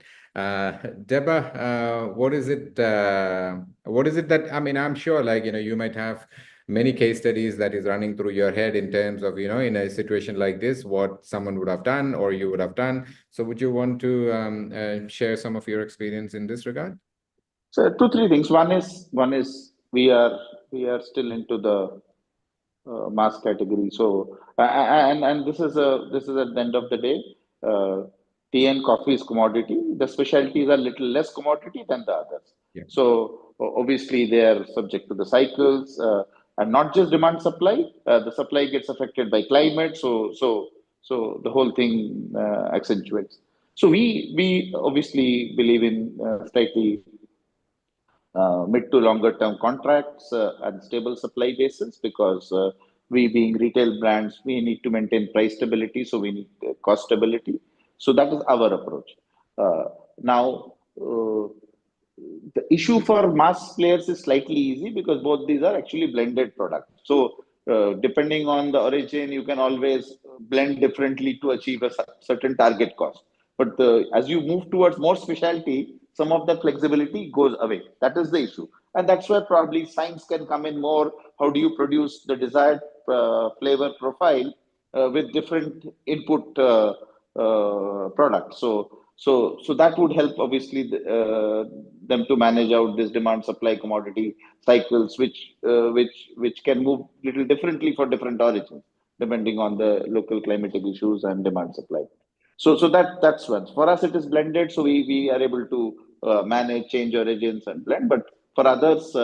Deba, what is it that, I mean, I'm sure like, you might have many case studies that is running through your head in terms of, in a situation like this, what someone would have done or you would have done. So would you want to share some of your experience in this regard? So 2-3 things. One is we are still into the mass category. So and this is at the end of the day, tea and coffee is commodity. The specialties are little less commodity than the others. Yeah. So obviously they are subject to the cycles and not just demand supply. The supply gets affected by climate. So the whole thing accentuates. So we obviously believe in slightly mid to longer term contracts and stable supply basis, because we being retail brands, we need to maintain price stability, so we need cost stability. So that is our approach. Now, the issue for mass players is slightly easy because both these are actually blended products. So depending on the origin, you can always blend differently to achieve a certain target cost. But as you move towards more specialty, some of that flexibility goes away. That is the issue. And that's where probably science can come in more. How do you produce the desired flavor profile with different input products? So that would help obviously them to manage out this demand supply commodity cycles, which can move little differently for different origins depending on the local climatic issues and demand supply. So that's one. For us, it is blended, so we are able to manage, change origins and blend. But for others,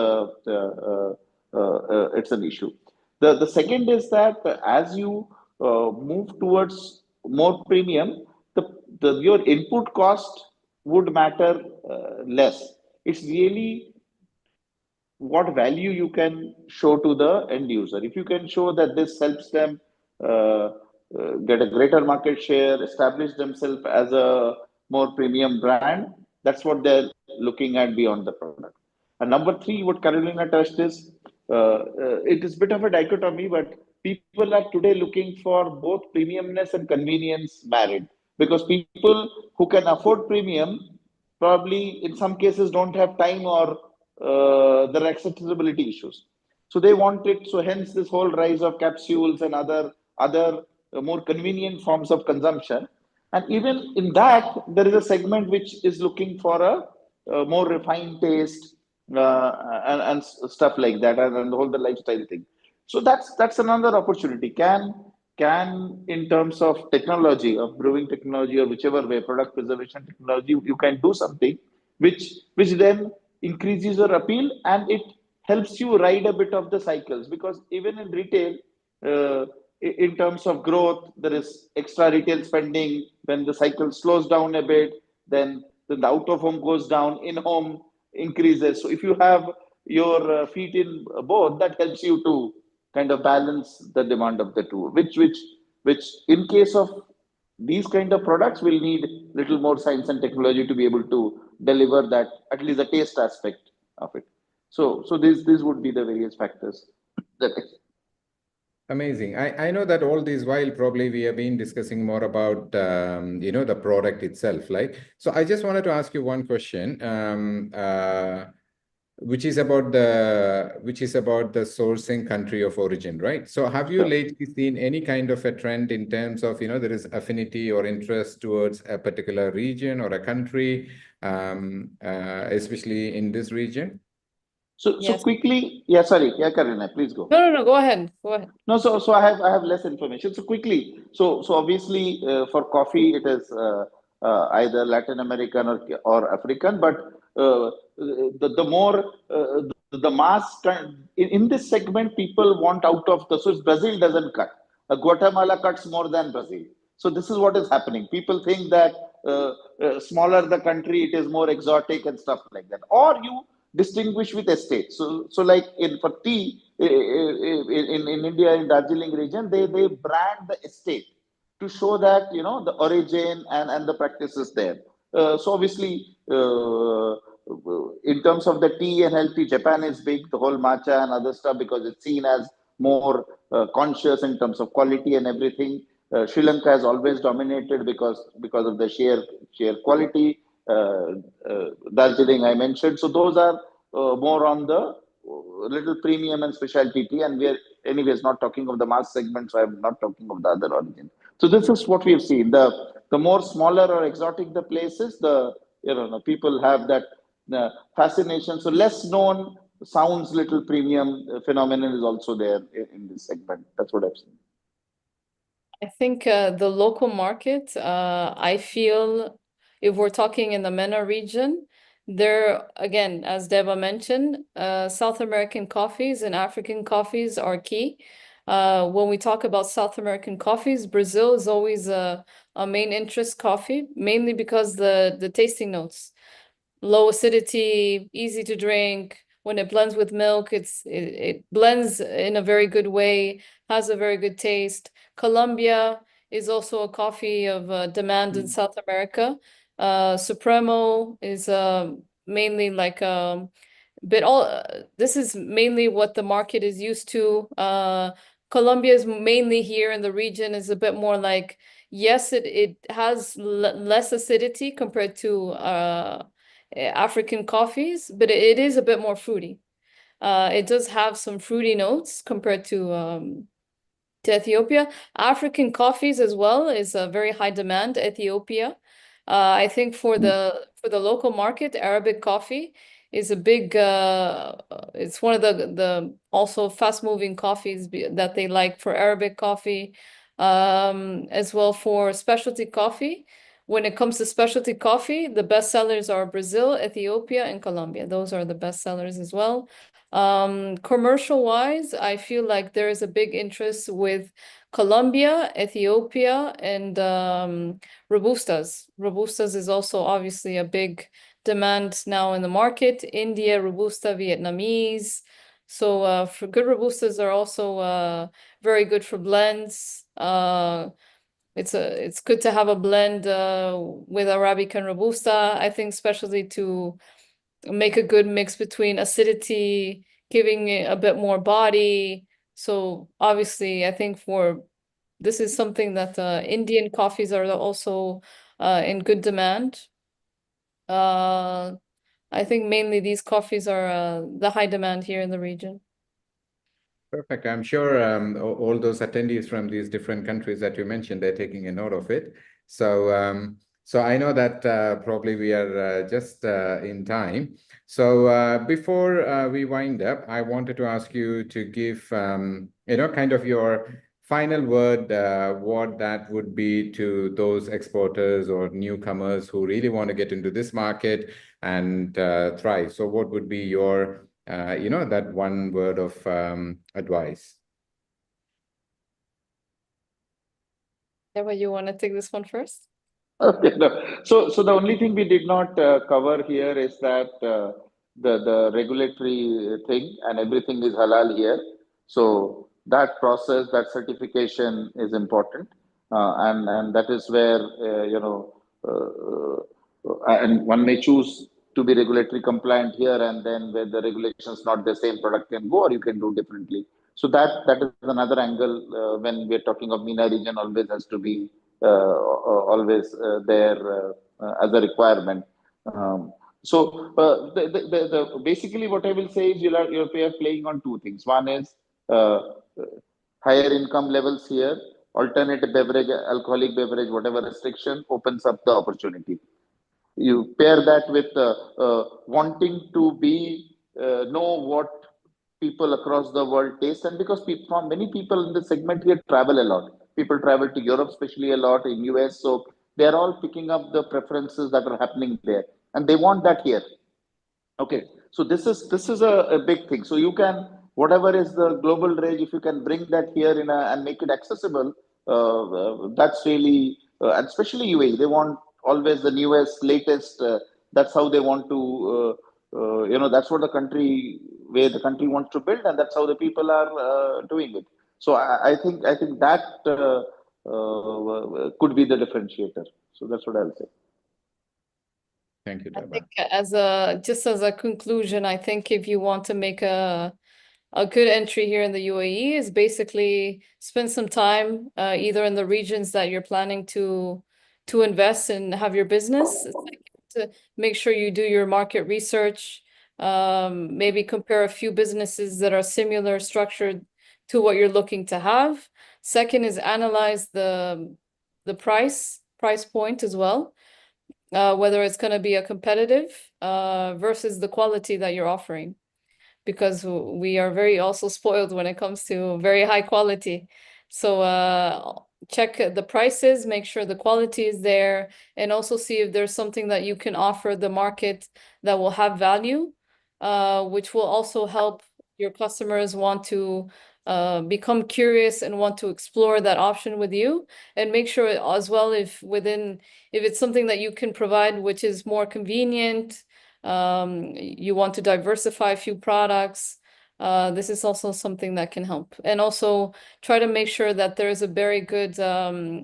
it's an issue. The second is that as you move towards more premium, your input cost would matter less. It's really what value you can show to the end user. If you can show that this helps them get a greater market share, establish themselves as a more premium brand, that's what they're looking at beyond the product. And number 3, what Carolina touched is, it is a bit of a dichotomy, but people are today looking for both premiumness and convenience married, because people who can afford premium probably in some cases don't have time, or there are accessibility issues. So they want it. So hence this whole rise of capsules and other more convenient forms of consumption. And even in that, there is a segment which is looking for a more refined taste and stuff like that, and the whole the lifestyle thing. So that's another opportunity. Can in terms of technology, of brewing technology, or whichever way, product preservation technology, you can do something which then increases your appeal, and it helps you ride a bit of the cycles. Because even in retail, in terms of growth, there is extra retail spending. When the cycle slows down a bit, then the out of home goes down, in home increases. So if you have your feet in both, that helps you to kind of balance the demand of the two, which in case of these kind of products will need little more science and technology to be able to deliver that, at least the taste aspect of it. So these would be the various factors that Amazing. I know that all this while probably we have been discussing more about the product itself, right? So I just wanted to ask you one question, which is about the sourcing country of origin, right? So have you lately seen any kind of a trend in terms of there is affinity or interest towards a particular region or a country, especially in this region? So quickly, sorry, Karina, please go. No, go ahead. No, so I have less information. So quickly, so obviously for coffee it is either Latin American or African, but the more the mass in this segment, people want out of so Brazil doesn't cut. Guatemala cuts more than Brazil. So this is what is happening. People think that smaller the country, it is more exotic and stuff like that. Or you distinguish with estate. So like for tea in India, in Darjeeling region, they brand the estate to show that the origin and the practices there. So obviously, in terms of the tea and health tea, Japan is big, the whole matcha and other stuff, because it's seen as more conscious in terms of quality and everything. Sri Lanka has always dominated because of the sheer quality. Darjeeling I mentioned. So those are more on the little premium and specialty tea, and we are anyways not talking of the mass segment, so I'm not talking of the other origin. So this is what we've seen. The more smaller or exotic the places, the people have that fascination. So less known sounds little premium phenomenon is also there in this segment. That's what I've seen. I think the local market, I feel if we're talking in the MENA region, there, again, as Deba mentioned, South American coffees and African coffees are key. When we talk about South American coffees, Brazil is always a main interest coffee, mainly because the tasting notes, low acidity, easy to drink. When it blends with milk, it blends in a very good way, has a very good taste. Colombia is also a coffee of demand in South America. Supremo is mainly like this is mainly what the market is used to. Colombia is mainly here in the region is a bit more like, yes, it has less acidity compared to African coffees, but it is a bit more fruity. It does have some fruity notes compared to Ethiopia. African coffees as well is a very high demand. Ethiopia, I think for the local market, Arabic coffee is a big. It's one of the also fast moving coffees that they like for Arabic coffee, as well for specialty coffee. When it comes to specialty coffee, the best sellers are Brazil, Ethiopia, and Colombia. Those are the best sellers as well. Commercial wise, I feel like there is a big interest with Colombia, Ethiopia, and Robustas. Robustas is also obviously a big demand now in the market. India, Robusta, Vietnamese. So for good Robustas are also very good for blends. It's good to have a blend with Arabica and Robusta. I think especially to make a good mix between acidity, giving it a bit more body. So obviously, I think this is something that Indian coffees are also in good demand. I think mainly these coffees are the high demand here in the region. Perfect. I'm sure all those attendees from these different countries that you mentioned, they're taking a note of it. So, so I know that probably we are just in time. So before we wind up, I wanted to ask you to give, kind of your final word, what that would be to those exporters or newcomers who really want to get into this market and thrive. So what would be your that one word of advice? Deba, you want to take this one first? Okay. No. So the only thing we did not cover here is that the regulatory thing, and everything is halal here. So that process, that certification is important, and that is where and one may choose to be regulatory compliant here, and then where the regulations not the same, product can go, or you can do differently. So that is another angle when we're talking of MENA region, always has to be always there as a requirement. Basically what I will say is you are playing on two things. One is higher income levels here, alternative beverage, alcoholic beverage, whatever restriction opens up the opportunity. You pair that with wanting to know what people across the world taste, and because many people in this segment here travel a lot. People travel to Europe, especially a lot, in US. So they're all picking up the preferences that are happening there, and they want that here. Okay, so this is a big thing. So you can, whatever is the global range, if you can bring that here and make it accessible, that's really, and especially UAE, they want always the newest, latest. That's how they want to, that's what where the country wants to build, and that's how the people are doing it. So I think that could be the differentiator. So that's what I'll say. Thank you, I Deba. think just as a conclusion, I think if you want to make a good entry here in the UAE is basically spend some time either in the regions that you're planning to invest and have your business. To make sure you do your market research, maybe compare a few businesses that are similar structured to what you're looking to have. Second is analyze the price point as well, whether it's going to be a competitive versus the quality that you're offering, because we are very also spoiled when it comes to very high quality. So check the prices, make sure the quality is there, and also see if there's something that you can offer the market that will have value, which will also help your customers want to become curious and want to explore that option with you. And make sure as well if it's something that you can provide which is more convenient, you want to diversify a few products, this is also something that can help. And also try to make sure that there is a very good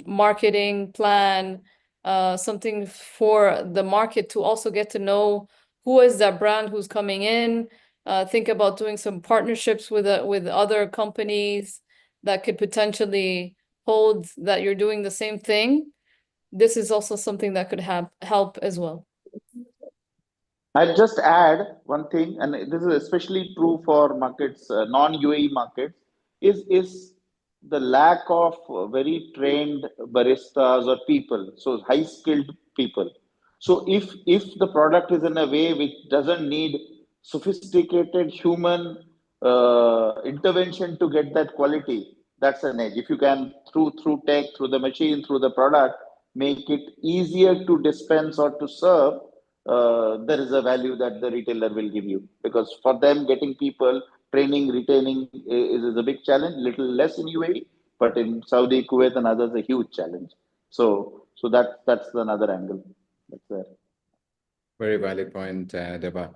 marketing plan, something for the market to also get to know who is that brand who's coming in. Think about doing some partnerships with other companies that could potentially hold that you're doing the same thing. This is also something that could help as well. I'll just add one thing, and this is especially true for markets, non-UAE markets, is the lack of very trained baristas or people, so high-skilled people. So if the product is in a way which doesn't need sophisticated human intervention to get that quality, that's an edge. If you can, through tech, through the machine, through the product, make it easier to dispense or to serve, there is a value that the retailer will give you, because for them getting people, training, retaining is a big challenge. Little less in UAE, but in Saudi, Kuwait, and others, a huge challenge. So that's another angle. That's there. Very valid point, Deba.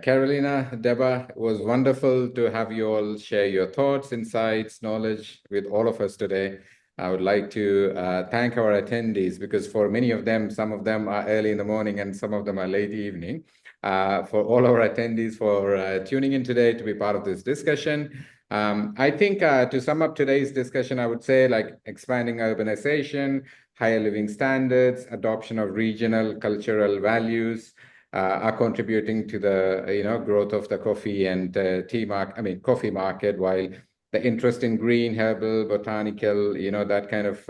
Carolina, Deba, it was wonderful to have you all share your thoughts, insights, knowledge with all of us today. I would like to thank our attendees, because for many of them, some of them are early in the morning and some of them are late evening. For all our attendees for tuning in today to be part of this discussion. I think to sum up today's discussion, I would say like expanding urbanization, higher living standards, adoption of regional cultural values are contributing to the growth of the coffee and tea market, coffee market, while the interest in green, herbal, botanical, that kind of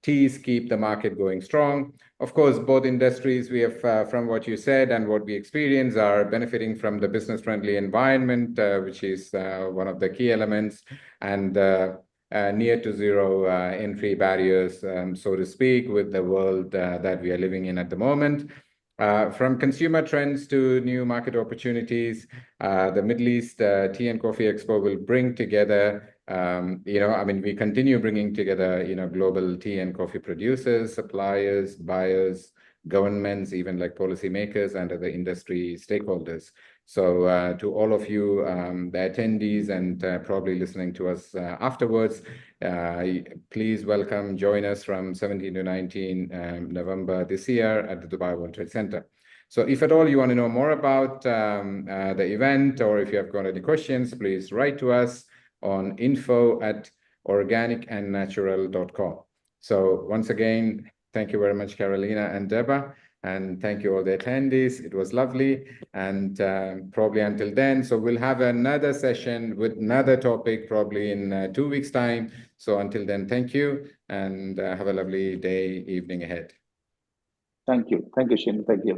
teas keep the market going strong. Of course, both industries, we have, from what you said and what we experience, are benefiting from the business-friendly environment, which is one of the key elements, and near to zero entry barriers, so to speak, with the world that we are living in at the moment. From consumer trends to new market opportunities, the Middle East Tea and Coffee Expo will bring together, we continue bringing together, global tea and coffee producers, suppliers, buyers, governments, even like policymakers and other industry stakeholders. So to all of you, the attendees, and probably listening to us afterwards, please join us from 17 to 19 November this year at the Dubai World Trade Center. So if at all you want to know more about the event, or if you have got any questions, please write to us on info@organicandnatural.com. So once again, thank you very much, Carolina and Deba. And thank you all the attendees. It was lovely. And probably until then, so we'll have another session with another topic probably in 2 weeks' time. So until then, thank you, and have a lovely day, evening ahead. Thank you. Thank you, Shin. Thank you.